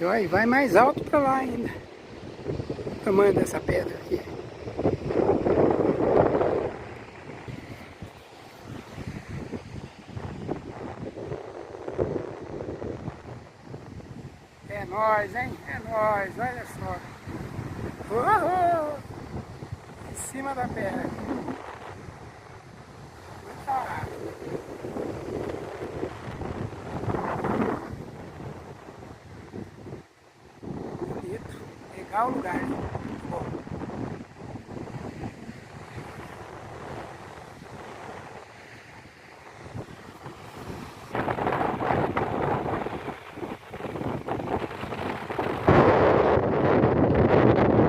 Ó, e vai mais alto pra lá ainda. O tamanho dessa pedra aqui. É nóis, hein? É nóis, olha só. Em cima da pedra. Muita água. Bonito. Legal o lugar, hein? Bom.